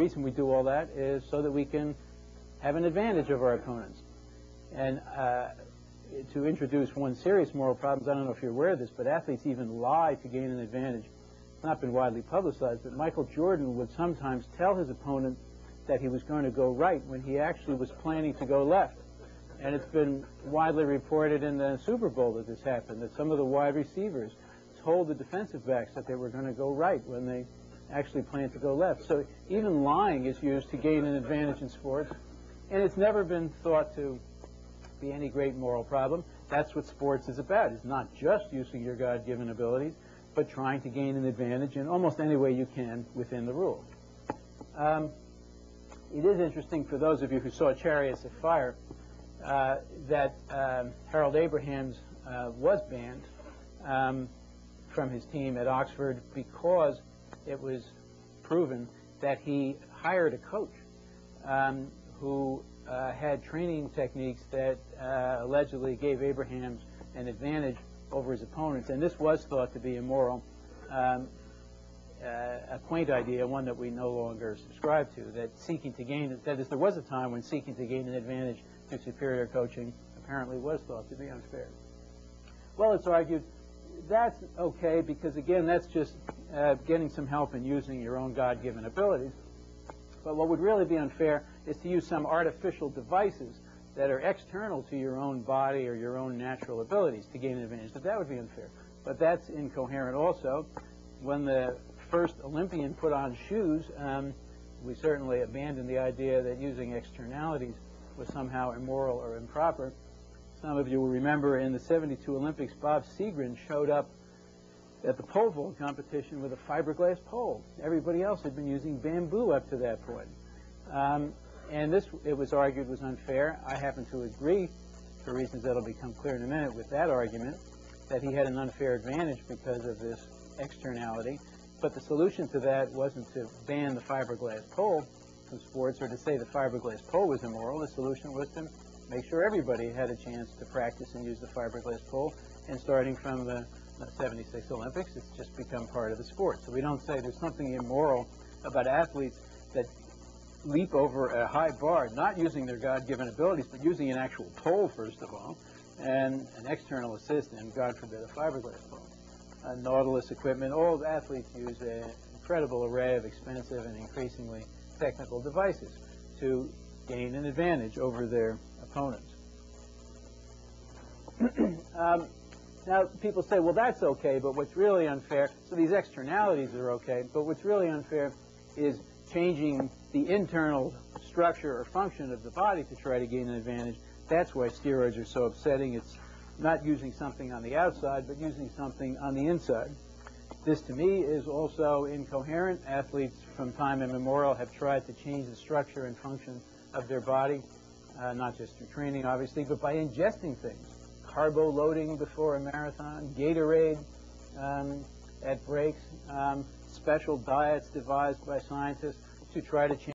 The reason we do all that is so that we can have an advantage over our opponents. And to introduce one serious moral problem, I don't know if you're aware of this, but athletes even lie to gain an advantage. It's not been widely publicized, but Michael Jordan would sometimes tell his opponent that he was going to go right when he actually was planning to go left. And it's been widely reported in the Super Bowl that this happened, that some of the wide receivers told the defensive backs that they were going to go right when they actually planned to go left. So even lying is used to gain an advantage in sports, and it's never been thought to be any great moral problem. That's what sports is about. It's not just using your God-given abilities, but trying to gain an advantage in almost any way you can within the rules. It is interesting for those of you who saw Chariots of Fire that Harold Abrahams was banned from his team at Oxford because it was proven that he hired a coach who had training techniques that allegedly gave Abrahams an advantage over his opponents, and this was thought to be immoral. A quaint idea, one that we no longer subscribe to, that seeking to gain, that is, there was a time when seeking to gain an advantage through superior coaching apparently was thought to be unfair. Well, it's argued that's okay because, again, that's just getting some help in using your own God-given abilities. But what would really be unfair is to use some artificial devices that are external to your own body or your own natural abilities to gain an advantage. But that would be unfair. But that's incoherent also. When the first Olympian put on shoes, we certainly abandoned the idea that using externalities was somehow immoral or improper. Some of you will remember in the '72 Olympics, Bob Seagren showed up at the pole vault competition with a fiberglass pole. Everybody else had been using bamboo up to that point. And this, it was argued, was unfair. I happen to agree, for reasons that will become clear in a minute, with that argument, that he had an unfair advantage because of this externality. But the solution to that wasn't to ban the fiberglass pole from sports or to say the fiberglass pole was immoral. The solution was to make sure everybody had a chance to practice and use the fiberglass pole. And starting from the '76 Olympics, it's just become part of the sport. So we don't say there's something immoral about athletes that leap over a high bar, not using their God-given abilities, but using an actual pole, first of all, and an external assist, and God forbid, a fiberglass pole. Nautilus equipment, all athletes use an incredible array of expensive and increasingly technical devices to gain an advantage over their opponents. Now, people say, well, that's okay, but what's really unfair, so these externalities are okay, but what's really unfair is changing the internal structure or function of the body to try to gain an advantage. That's why steroids are so upsetting. It's not using something on the outside, but using something on the inside. This, to me, is also incoherent. Athletes from time immemorial have tried to change the structure and function of their body, not just through training, obviously, but by ingesting things. Carbo loading before a marathon, Gatorade at breaks, special diets devised by scientists to try to change